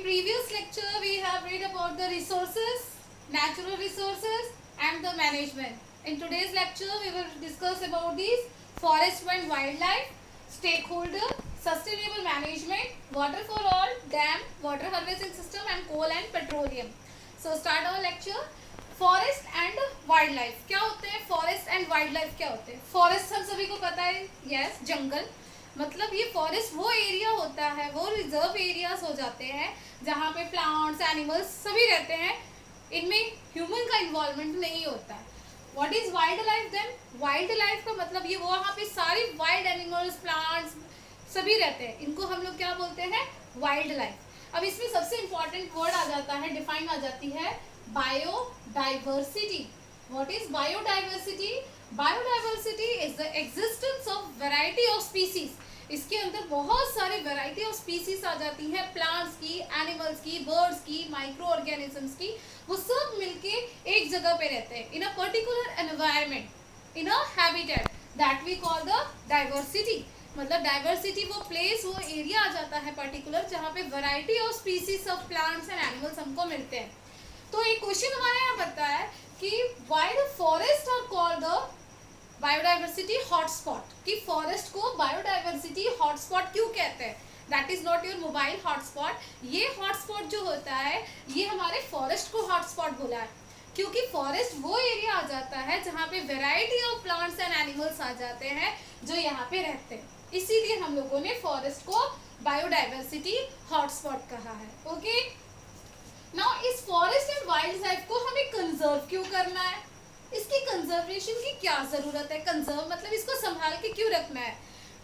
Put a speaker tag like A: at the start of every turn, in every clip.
A: In previous lecture, we have read about the resources, natural resources and the management. In today's lecture, we will discuss about these forest and wildlife, stakeholder, sustainable management, water for all, dam, water harvesting system and coal and petroleum. So start our lecture. Forest and wild life क्या होते हैं? Forest and wild life क्या होते हैं? Forest हम सभी को पता है, यस, जंगल। मतलब ये फॉरेस्ट वो एरिया होता है, वो रिजर्व एरियाज हो जाते हैं जहाँ पे प्लांट्स, एनिमल्स सभी रहते हैं। इनमें ह्यूमन का इन्वॉल्वमेंट नहीं होता है। What is wild life then? Wild life का मतलब ये वो वहाँ पे सारी वाइल्ड एनिमल्स, प्लांट्स सभी रहते हैं। इनको हम लोग क्या बोलते हैं? Wild life. अब इसमें सबसे इंपॉर्टेंट वर्ड आ जाता है, डिफाइन आ जाती है biodiversity. What is biodiversity? Biodiversity is the existence of variety of species. इसके अंदर बहुत सारी वैरायटी ऑफ स्पीसीज आ जाती हैं, प्लांट्स की, एनिमल्स की, बर्ड्स की, माइक्रो ऑर्गेनिजम्स की। वो सब मिलके एक जगह पे रहते हैं in a particular environment, in a habitat, that we call the diversity. मतलब डाइवर्सिटी वो प्लेस, वो एरिया आ जाता है पर्टिकुलर जहाँ पे variety of species of plants and animals हमको मिलते हैं। तो एक क्वेश्चन हमारे यहाँ बनता है कि why the forest are called the biodiversity hotspot, कि फॉरेस्ट को बायोडाइवर्सिटी हॉटस्पॉट क्यों कहते हैं? That is not your mobile hotspot. ये हॉटस्पॉट जो होता है ये हमारे फॉरेस्ट को हॉटस्पॉट बोला है, क्योंकि फॉरेस्ट वो एरिया आ जाता है जहाँ पे variety of plants and animals आ जाते हैं जो यहाँ पे रहते हैं। इसीलिए हम लोगों ने फॉरेस्ट को बायोडाइवर्सिटी हॉटस्पॉट कहा है। ओके, नाउ इस फॉरेस्ट एंड वाइल्ड लाइफ को हमें कंजर्व क्यों करना है? इसकी कंजर्वेशन की क्या जरूरत है? कंजर्व मतलब इसको संभाल के क्यों रखना है?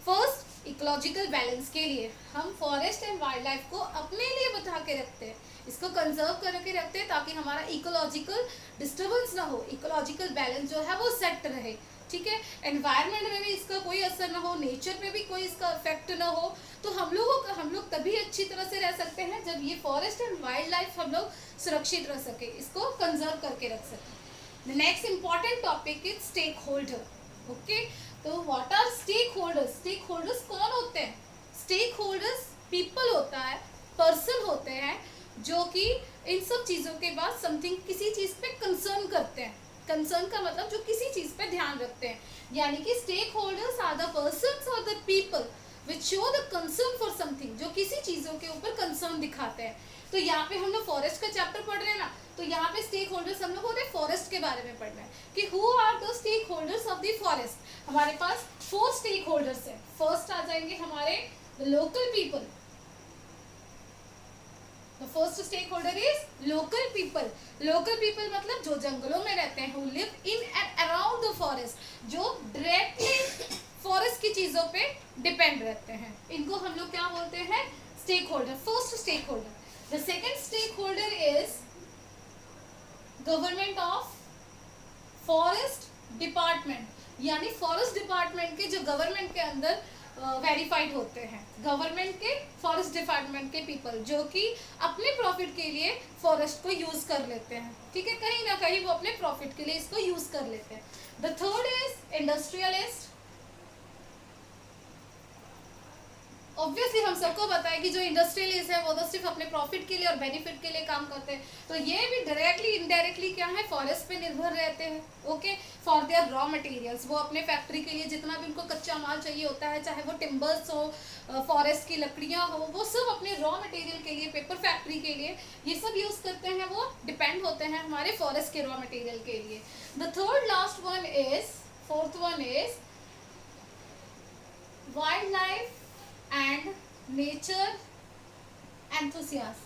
A: फर्स्ट, इकोलॉजिकल बैलेंस के लिए हम फॉरेस्ट एंड वाइल्ड लाइफ को अपने लिए बचा के रखते हैं, इसको कंजर्व करके रखते हैं ताकि हमारा इकोलॉजिकल डिस्टर्बेंस ना हो, इकोलॉजिकल बैलेंस जो है वो सेट रहे। ठीक है, एनवायरनमेंट में भी इसका कोई असर ना हो, नेचर पे भी कोई इसका इफेक्ट ना हो। तो हम लोग तभी अच्छी तरह से रह सकते हैं जब ये फॉरेस्ट एंड वाइल्ड लाइफ हम लोग सुरक्षित रह सके, इसको कंजर्व करके रख सके। The next important topic is stakeholder. Okay, तो what are stakeholders? Stakeholders कौन होते हैं? स्टेक होल्डर्स पीपल होता है, पर्सन होते हैं जो कि इन सब चीज़ों के बाद समथिंग, किसी चीज़ पे कंसर्न करते हैं। कंसर्न का मतलब जो किसी चीज़ पे ध्यान रखते हैं, यानी कि stakeholders are the persons और the people which show the concern for something, जो किसी चीज़ों के ऊपर कंसर्न दिखाते हैं। तो यहाँ पे हम लोग फॉरेस्ट का चैप्टर पढ़ रहे हैं ना, तो यहाँ पे स्टेक होल्डर्स हम लोग फॉरेस्ट के बारे में पढ़ना है कि who are the stakeholders of the forest. हमारे पास 4 स्टेक होल्डर्स है। फर्स्ट आ जाएंगे हमारे local people. The first stakeholder is local people. Local people मतलब जो जंगलों में रहते हैं, who live in and around the forest, जो directly फॉरेस्ट की चीजों पे डिपेंड रहते हैं। इनको हम लोग क्या बोलते हैं? Stakeholder. First stakeholder. The second stakeholder is government of forest department, यानी फॉरेस्ट डिपार्टमेंट के जो गवर्नमेंट के अंदर वेरीफाइड होते हैं, गवर्नमेंट के फॉरेस्ट डिपार्टमेंट के पीपल जो कि अपने प्रॉफिट के लिए फॉरेस्ट को यूज कर लेते हैं। ठीक है, कहीं ना कहीं वो अपने प्रॉफिट के लिए इसको यूज कर लेते हैं। The third is industrialist. Obviously हम सबको पता है कि जो इंडस्ट्रियलिस्ट है वो तो सिर्फ अपने प्रॉफिट के लिए और बेनिफिट के लिए काम करते हैं। तो ये भी डायरेक्टली इनडायरेक्टली क्या है? फॉरेस्ट पे निर्भर रहते हैं। Okay, for their raw materials, वो अपने फैक्ट्री के लिए जितना भी उनको कच्चा माल चाहिए होता है, चाहे वो टिम्बर्स हो, फॉरेस्ट की लकड़ियाँ हो, वो सब अपने रॉ मटेरियल के लिए, पेपर फैक्ट्री के लिए ये सब यूज करते हैं। वो डिपेंड होते हैं हमारे फॉरेस्ट के रॉ मटेरियल के लिए। The third last one is, fourth one is wild life and nature enthusiast,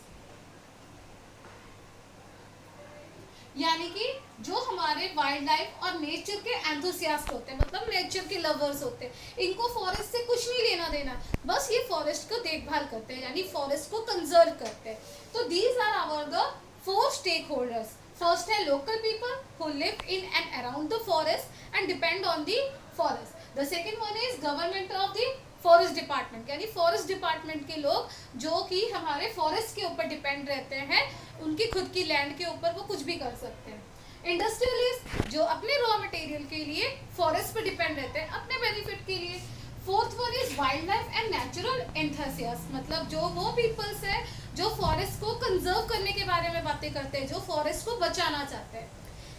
A: यानी कि जो हमारे वाइल्ड लाइफ और नेचर के एंथुसियास्ट होते हैं, मतलब नेचर के लवर्स होते हैं। इनको फॉरेस्ट से कुछ नहीं लेना देना, बस ये फॉरेस्ट को देखभाल करते हैं, यानी फॉरेस्ट को कंजर्व करते हैं। तो these are our the 4 stakeholders. First है local people who live in and around the forest and depend on the forest. The second one is government of the forest department, यानी forest department के लोग जो कि हमारे forest के ऊपर depend रहते हैं, उनकी खुद की लैंड के ऊपर वो कुछ भी कर सकते हैं। इंडस्ट्रियलिस्ट जो अपने रॉ मटेरियल के लिए फॉरेस्ट पर डिपेंड रहते हैं अपने बेनिफिट के लिए। Fourth one is wild life and natural enthusiast, मतलब जो वो पीपल्स है जो फॉरेस्ट को कंजर्व करने के बारे में बातें करते हैं, जो फॉरेस्ट को बचाना चाहते हैं।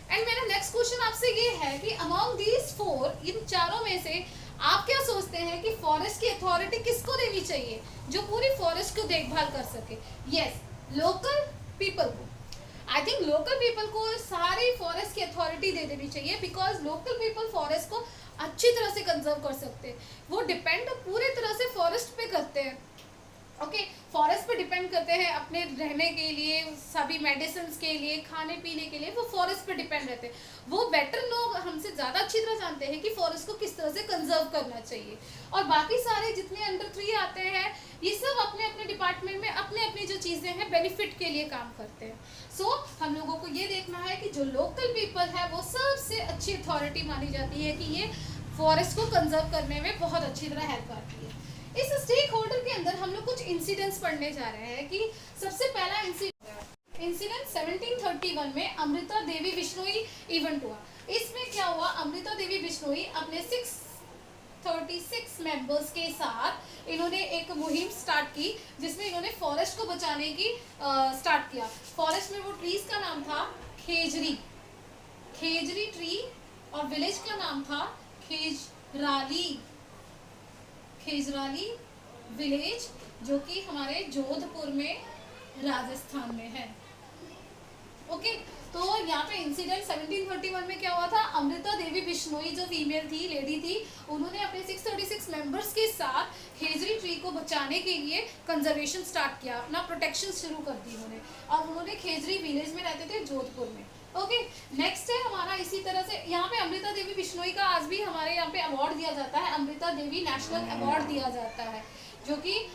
A: एंड मेरा नेक्स्ट क्वेश्चन आपसे ये है कि अमॉन्ग दीज फोर, इन चारों में से आप क्या सोचते हैं कि फॉरेस्ट की अथॉरिटी किसको देनी चाहिए जो पूरी फॉरेस्ट को देखभाल कर सके? यस, लोकल पीपल को। आई थिंक लोकल पीपल को सारी फॉरेस्ट की अथॉरिटी दे देनी चाहिए, बिकॉज लोकल पीपल फॉरेस्ट को अच्छी तरह से कंजर्व कर सकते हैं। वो डिपेंड पूरी तरह से फॉरेस्ट पे करते हैं। ओके, फॉरेस्ट पे डिपेंड करते हैं अपने रहने के लिए, सभी मेडिसिन के लिए, खाने पीने के लिए वो फॉरेस्ट पे डिपेंड रहते हैं। वो बेटर लोग हमसे ज़्यादा अच्छी तरह जानते हैं कि फॉरेस्ट को किस तरह से कंजर्व करना चाहिए। और बाकी सारे जितने अंडर 3 आते हैं, ये सब अपने अपने डिपार्टमेंट में अपने अपनी जो चीज़ें हैं बेनिफिट के लिए काम करते हैं। सो हम लोगों को ये देखना है कि जो लोकल पीपल है वो सबसे अच्छी अथॉरिटी मानी जाती है कि ये फॉरेस्ट को कंजर्व करने में बहुत अच्छी तरह हेल्प करती है। इस स्टेक होल्डर के अंदर हम लोग कुछ इंसिडेंट्स पढ़ने जा रहे हैं कि सबसे पहला इंसिडेंट 1731 में अमृता देवी बिश्नोई इवेंट हुआ। इसमें क्या हुआ, अमृता देवी बिश्नोई अपने 636 मेंबर्स के साथ इन्होंने एक मुहिम स्टार्ट की, जिसमें इन्होंने फॉरेस्ट को बचाने की स्टार्ट किया। फॉरेस्ट में वो ट्रीज का नाम था खेजरी ट्री, और विलेज का नाम था खेजराली विलेज, जो कि हमारे जोधपुर में राजस्थान में है। ओके, तो यहाँ पे इंसिडेंट 1731 में क्या हुआ था, अमृता देवी बिश्नोई जो फीमेल थी, लेडी थी, उन्होंने अपने 636 मेंबर्स के साथ खेजरी ट्री को बचाने के लिए कंजर्वेशन स्टार्ट किया, अपना प्रोटेक्शन शुरू कर दी उन्होंने। और उन्होंने खेजरी विलेज में रहते थे, जोधपुर में। ओके, नेक्स्ट है हमारा इसी तरह से यहाँ पे अमृता देवी बिश्नोई का आज भी हमारे यहाँ पे अवार्ड दिया जाता है, अमृता देवी नेशनल अवार्ड दिया जाता है, जो कि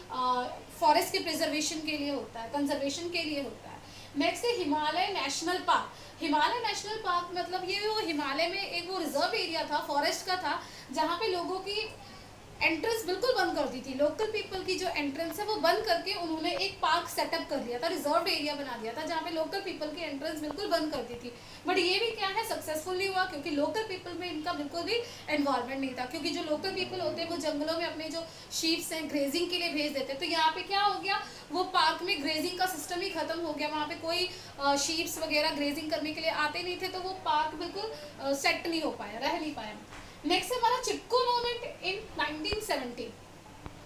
A: फॉरेस्ट के प्रिजर्वेशन के लिए होता है, कंजर्वेशन के लिए होता है। नेक्स्ट है Himalaya national park. Himalaya national park मतलब ये वो हिमालय में एक वो रिजर्व एरिया था, फॉरेस्ट का था, जहाँ पे लोगों की एंट्रेंस बिल्कुल बंद कर दी थी। लोकल पीपल की जो एंट्रेंस है वो बंद करके उन्होंने एक पार्क सेटअप कर लिया था, रिजर्व एरिया बना दिया था, जहाँ पे लोकल पीपल की एंट्रेंस बिल्कुल बंद कर दी थी। बट ये भी क्या है, सक्सेसफुल नहीं हुआ, क्योंकि लोकल पीपल में इनका बिल्कुल भी इन्वॉल्वमेंट नहीं था। क्योंकि जो लोकल पीपल होते हैं वो जंगलों में अपने जो शीप्स हैं ग्रेजिंग के लिए भेज देते हैं। तो यहाँ पे क्या हो गया, वो पार्क में ग्रेजिंग का सिस्टम ही खत्म हो गया, वहाँ पे कोई शीप्स वगैरह ग्रेजिंग करने के लिए आते नहीं थे, तो वो पार्क बिल्कुल सेट नहीं हो पाया, रह नहीं पाया। नेक्स्ट है हमारा चिपको मूवमेंट इन 1970।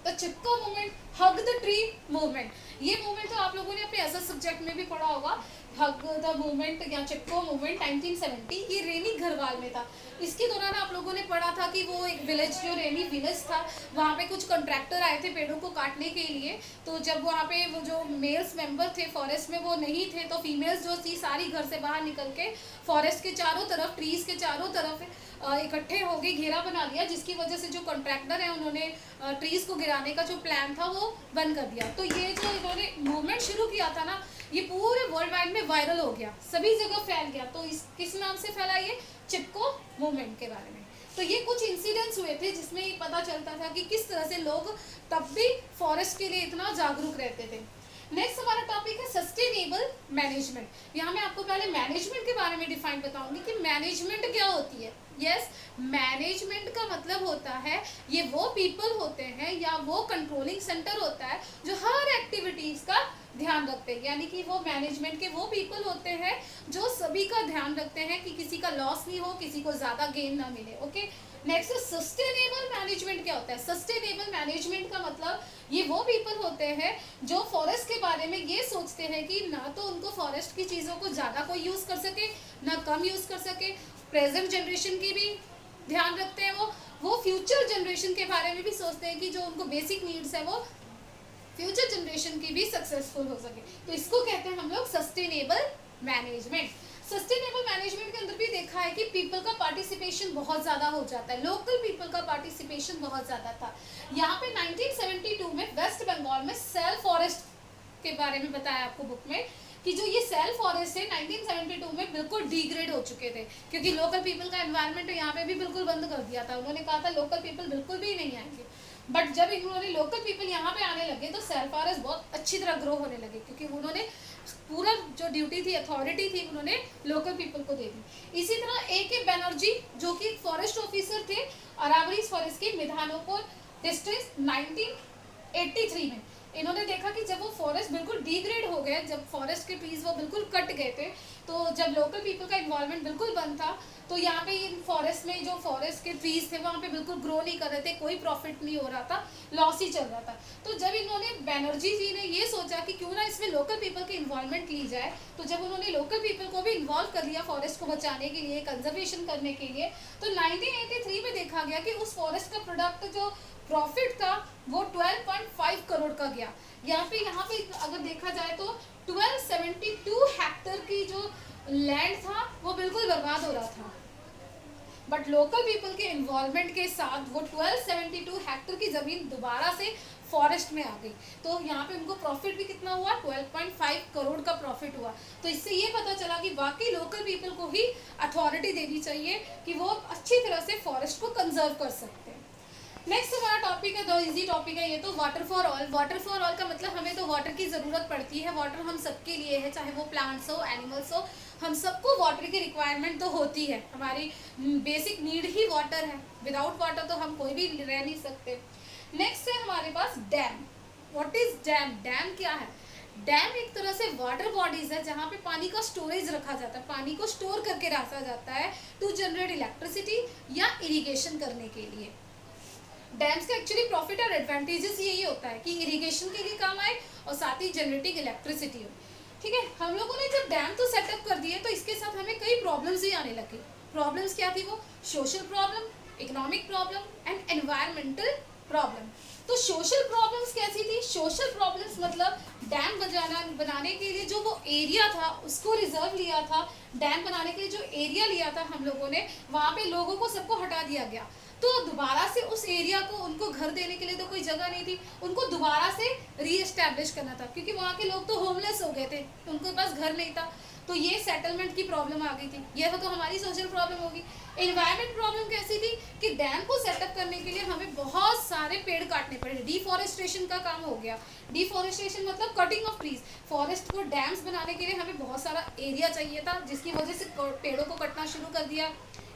A: तो Chipko movement, hug the tree movement, ये मूवमेंट तो आप लोगों ने अपने एसएस सब्जेक्ट में भी पढ़ा होगा। हग द मूवमेंट या चिपको मूवमेंट 1970, ये रेनी घरवाल में था। इसके दौरान आप लोगों ने पढ़ा था कि वो एक विलेज, जो रेनी विलेज था, वहाँ पे कुछ कॉन्ट्रैक्टर आए थे पेड़ों को काटने के लिए। तो जब वहाँ पे वो जो मेल्स मेंबर थे फॉरेस्ट में वो नहीं थे, तो फीमेल्स जो थी सारी घर से बाहर निकल के फॉरेस्ट के चारों तरफ, ट्रीज के चारों तरफ इकट्ठे हो गए, घेरा बना लिया, जिसकी वजह से जो कॉन्ट्रैक्टर है उन्होंने ट्रीज को गिराने का जो प्लान था वो बंद कर दिया। तो ये जो इन्होंने मूवमेंट शुरू किया था ना, ये पूरे वर्ल्ड वाइड में वायरल हो गया, सभी जगह फैल गया। तो इस किस नाम से फैला, ये चिपको मूवमेंट के बारे में। तो ये कुछ इंसिडेंट्स हुए थे जिसमें ये पता चलता था कि किस तरह से लोग तब भी फॉरेस्ट के लिए इतना जागरूक रहते थे। नेक्स्ट हमारा टॉपिक है सस्टेनेबल मैनेजमेंट। यहाँ मैं आपको पहले मैनेजमेंट के बारे में डिफाइन बताऊंगी कि मैनेजमेंट क्या होती है। यस, मैनेजमेंट का मतलब होता है, ये वो पीपल होते हैं या वो कंट्रोलिंग सेंटर होता है जो हर एक्टिविटीज का ध्यान रखते हैं। यानी कि वो मैनेजमेंट के वो पीपल होते हैं जो सभी का ध्यान रखते हैं कि किसी का लॉस नहीं हो, किसी को ज़्यादा गेन ना मिले। ओके, नेक्स्ट सस्टेनेबल मैनेजमेंट क्या होता है। सस्टेनेबल मैनेजमेंट का मतलब ये वो पीपल होते हैं जो फॉरेस्ट के बारे में ये सोचते हैं कि ना तो उनको फॉरेस्ट की चीज़ों को ज़्यादा कोई यूज़ कर सके, ना कम यूज़ कर सके, प्रेजेंट जनरेशन की भी ध्यान रखते हैं। वो फ्यूचर जनरेशन के बारे में भी सोचते हैं कि जो उनको बेसिक नीड्स है वो फ्यूचर जनरेशन की भी सक्सेसफुल हो सके। तो इसको कहते हैं हम लोग सस्टेनेबल मैनेजमेंट। सस्टेनेबल मैनेजमेंट के अंदर भी देखा है कि पीपल का पार्टिसिपेशन बहुत ज़्यादा हो जाता है, लोकल पीपल का पार्टिसिपेशन बहुत ज़्यादा था। यहाँ पे 1972 में वेस्ट बंगाल में सेल्फ फॉरेस्ट के बारे में बताया आपको बुक में कि जो ये सेल्फ फॉरेस्ट है 1972 में बिल्कुल डिग्रेड हो चुके थे, क्योंकि लोकल पीपल का एनवायरनमेंट यहाँ पे भी बिल्कुल बंद कर दिया था। उन्होंने कहा था लोकल पीपल बिल्कुल भी नहीं आएंगे। बट जब इन्होंने लोकल पीपल यहाँ पे आने लगे तो सेल्फ फॉरेस्ट बहुत अच्छी तरह ग्रो होने लगे, क्योंकि उन्होंने पूरा जो ड्यूटी थी, अथॉरिटी थी, उन्होंने लोकल पीपल को दे दी। इसी तरह AK बनर्जी जो कि फॉरेस्ट ऑफिसर थे अरावली फॉरेस्ट के, मिधानोपुर डिस्ट्रिक्ट 83 में इन्होंने देखा कि जब वो फॉरेस्ट बिल्कुल डिग्रेड हो गए, जब फॉरेस्ट के ट्रीज वो बिल्कुल कट गए थे, तो जब लोकल पीपल का इन्वॉल्वमेंट बिल्कुल बंद था, तो यहाँ पे इन फॉरेस्ट में जो फॉरेस्ट के ट्रीज थे वहाँ पे बिल्कुल ग्रो नहीं कर रहे थे, कोई प्रॉफिट नहीं हो रहा था, लॉस ही चल रहा था। तो जब इन्होंने बैनर्जी जी ने ये सोचा कि क्यों ना इसमें लोकल पीपल की इन्वॉल्वमेंट ली जाए, तो जब उन्होंने लोकल पीपल को भी इन्वॉल्व कर लिया फॉरेस्ट को बचाने के लिए, कंजर्वेशन करने के लिए, तो 1983 में देखा गया कि उस फॉरेस्ट का प्रोडक्ट जो प्रॉफिट था वो 12.5 करोड़ का गया। यहाँ पे अगर देखा जाए तो 1272 हेक्टर की जो लैंड था वो बिल्कुल बर्बाद हो रहा था, बट लोकल पीपल के इन्वॉल्वमेंट के साथ वो 1272 हेक्टर की जमीन दोबारा से फॉरेस्ट में आ गई। तो यहाँ पे उनको प्रॉफिट भी कितना हुआ, 12.5 करोड़ का प्रॉफिट हुआ। तो इससे ये पता चला कि वाकई लोकल पीपल को ही अथॉरिटी देनी चाहिए कि वो अच्छी तरह से फॉरेस्ट को कंजर्व कर सकते हैं। नेक्स्ट हमारा टॉपिक है, दो इजी टॉपिक है ये तो, water for all. Water for all का मतलब हमें तो वाटर की ज़रूरत पड़ती है, वाटर हम सबके लिए है, चाहे वो प्लांट्स हो, एनिमल्स हो, हम सबको वाटर की रिक्वायरमेंट तो होती है, हमारी बेसिक नीड ही वाटर है, विदाउट वाटर तो हम कोई भी रह नहीं सकते। नेक्स्ट है हमारे पास dam. What is dam? Dam क्या है? डैम एक तरह से वाटर बॉडीज है जहाँ पे पानी का स्टोरेज रखा जाता है, पानी को स्टोर करके रखा जाता है टू जनरेट इलेक्ट्रिसिटी या इरिगेशन करने के लिए। डैम्स का एक्चुअली प्रॉफिट और एडवांटेजेस यही होता है कि इरिगेशन के लिए काम आए और साथ ही जनरेटिंग इलेक्ट्रिसिटी हो। ठीक है, हम लोगों ने जब डैम तो सेटअप कर दिए तो इसके साथ हमें कई प्रॉब्लम्स भी आने लगे। प्रॉब्लम्स क्या थी वो? Social problem, economic problem and environmental problem. तो सोशल प्रॉब्लम्स कैसी थी? सोशल प्रॉब्लम्स मतलब डैम बनाने के लिए जो वो एरिया था उसको रिजर्व लिया था, डैम बनाने के लिए जो एरिया लिया था हम लोगों ने, वहाँ पे लोगों को सबको हटा दिया गया। तो दोबारा से उस एरिया को उनको घर देने के लिए तो कोई जगह नहीं थी, उनको दोबारा से रीएस्टैब्लिश करना था, क्योंकि वहाँ के लोग तो होमलेस हो गए थे, उनके पास घर नहीं था। तो ये सेटलमेंट की प्रॉब्लम आ गई थी, यह तो हमारी सोशल प्रॉब्लम होगी। एनवायरमेंट प्रॉब्लम कैसी थी कि डैम को सेटअप करने के लिए हमें बहुत सारे पेड़ काटने पड़े, डिफॉरेस्टेशन का काम हो गया। डिफॉरेस्टेशन मतलब कटिंग ऑफ ट्रीज। फॉरेस्ट को डैम्स बनाने के लिए हमें बहुत सारा एरिया चाहिए था, जिसकी वजह से पेड़ों को कटना शुरू कर दिया,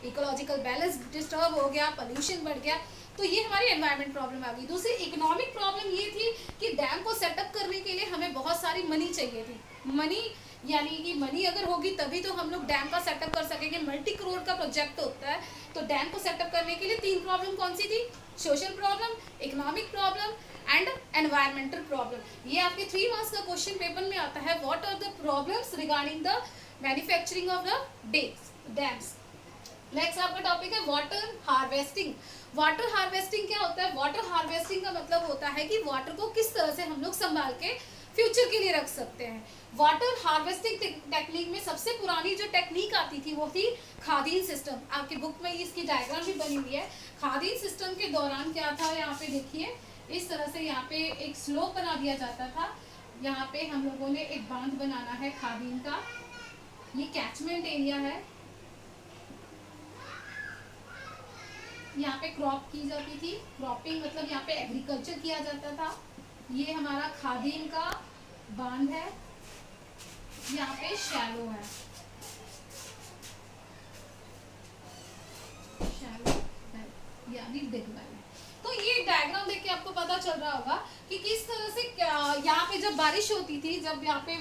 A: इकोलॉजिकल बैलेंस डिस्टर्ब हो गया, पोल्यूशन बढ़ गया। तो ये हमारी एनवायरमेंट प्रॉब्लम आ गई। दूसरी इकोनॉमिक प्रॉब्लम ये थी कि डैम को सेटअप करने के लिए हमें बहुत सारी मनी चाहिए थी। मनी यानी कि मनी अगर होगी तभी तो हम लोग डैम का सेटअप कर सकेंगे। मल्टी करोड़ का प्रोजेक्ट होता है, तो डैम को सेटअप करने के लिए 3 प्रॉब्लम कौन सी थी? Social problem, economic problem and environmental problem. ये आपके 3 मार्क्स का क्वेश्चन पेपर में आता है। What are the problems regarding the manufacturing of the dams. Next आपका टॉपिक है वाटर हार्वेस्टिंग। वाटर हार्वेस्टिंग क्या होता है? वाटर हार्वेस्टिंग का मतलब होता है कि वाटर को किस तरह से हम लोग संभाल के फ्यूचर के लिए रख सकते हैं। वाटर हार्वेस्टिंग टेक्निक में सबसे पुरानी जो टेक्निक आती थी वो थी खादीन सिस्टम। आपकी बुक में इसकी डायग्राम भी बनी हुई है। खादीन सिस्टम के दौरान क्या था, यहाँ पे देखिए इस तरह से यहाँ पे एक स्लोप बना दिया जाता था। यहाँ पे हम लोगों ने एक बांध बनाना है खादीन का, ये कैचमेंट एरिया है, यहाँ पे क्रॉप की जाती थी, क्रॉपिंग मतलब यहाँ पे एग्रीकल्चर किया जाता था। ये हमारा खादीन का बांध है, यहाँ पे शैलो है, शैलो यानी बिग वेल है। तो ये डायग्राम देख के आपको पता चल रहा होगा कि किस तरह से यहाँ पे जब बारिश होती थी, जब यहाँ पे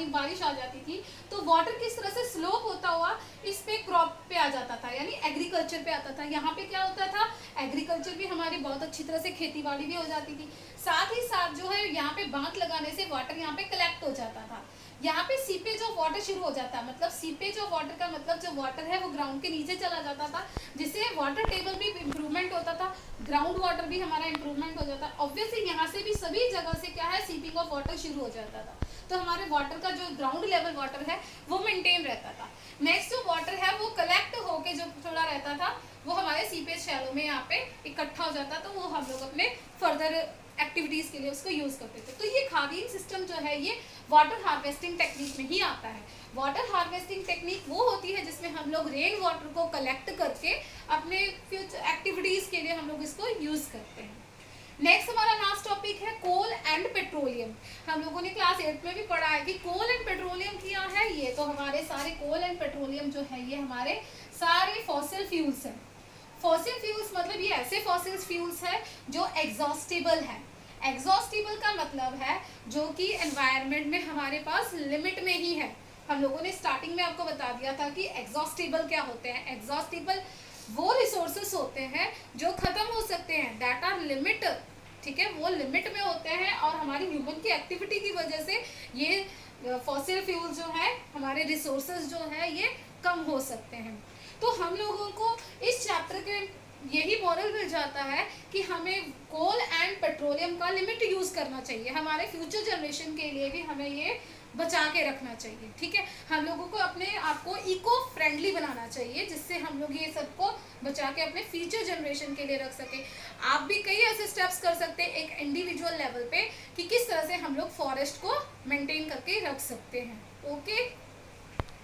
A: बारिश आ जाती थी, तो वाटर किस तरह से स्लोप होता हुआ इस पे क्रॉप पे आ जाता था, यानी एग्रीकल्चर पे आता था। यहाँ पे क्या होता था, एग्रीकल्चर भी हमारी बहुत अच्छी तरह से खेती बाड़ी भी हो जाती थी। साथ ही साथ जो है यहाँ पे बांध लगाने से वाटर यहाँ पे कलेक्ट हो जाता था। यहाँ पे सीपेज ऑफ वाटर शुरू हो जाता है, मतलब सीपेज ऑफ वाटर का मतलब जो वाटर है वो ग्राउंड के नीचे चला जाता था, जिससे वाटर टेबल भी इम्प्रूवमेंट होता था, ग्राउंड वाटर भी हमारा इम्प्रूवमेंट हो जाता है। ऑब्वियसली यहाँ से भी सभी जगह से क्या है, सीपिंग ऑफ वाटर शुरू हो जाता था, तो हमारे वाटर का जो ग्राउंड लेवल वाटर है वो मेंटेन रहता था। नेक्स्ट जो वाटर है वो कलेक्ट होके जो थोड़ा रहता था वो हमारे सीपेज शैलो में यहाँ पे इकट्ठा हो जाता, तो वो हम लोग अपने फर्दर एक्टिविटीज के लिए उसको यूज करते थे। तो ये खादीन सिस्टम जो है ये वाटर हार्वेस्टिंग टेक्निक में ही आता है। वाटर हार्वेस्टिंग टेक्निक वो होती है जिसमें हम लोग रेन वाटर को कलेक्ट करके अपने फ्यूचर एक्टिविटीज के लिए हम लोग इसको यूज करते हैं। नेक्स्ट हमारा लास्ट टॉपिक है कोल एंड पेट्रोलियम। हम लोगों ने क्लास 8 में भी पढ़ा है कि कोल एंड पेट्रोलियम क्या है। ये तो हमारे सारे कोल एंड पेट्रोलियम जो है ये हमारे सारे फॉसिल फ्यूल्स हैं। फॉसिल फ्यूल्स मतलब ये ऐसे फॉसिल फ्यूल्स है जो एग्जॉस्टेबल है। एग्जॉस्टिबल का मतलब है जो कि एनवायरनमेंट में हमारे पास लिमिट में ही है। हम लोगों ने स्टार्टिंग में आपको बता दिया था कि एग्जॉस्टिबल क्या होते हैं। एग्जॉस्टिबल वो रिसोर्सेस होते हैं जो खत्म हो सकते हैं, दैट आर लिमिट, ठीक है, वो लिमिट में होते हैं और हमारी ह्यूमन की एक्टिविटी की वजह से ये फॉसिल फ्यूल जो है, हमारे रिसोर्सेज जो है ये कम हो सकते हैं। तो हम लोगों को इस चैप्टर के यही मॉरल मिल जाता है कि हमें कोल एंड पेट्रोलियम का लिमिट यूज करना चाहिए, हमारे फ्यूचर जनरेशन के लिए भी हमें ये बचा के रखना चाहिए, ठीक है। हम लोगों को अपने आप को इको फ्रेंडली बनाना चाहिए जिससे हम लोग ये सबको बचा के अपने फ्यूचर जनरेशन के लिए रख सके। आप भी कई ऐसे स्टेप्स कर सकते हैं एक इंडिविजुअल लेवल पे कि किस तरह से हम लोग फॉरेस्ट को मेंटेन करके रख सकते हैं। ओके।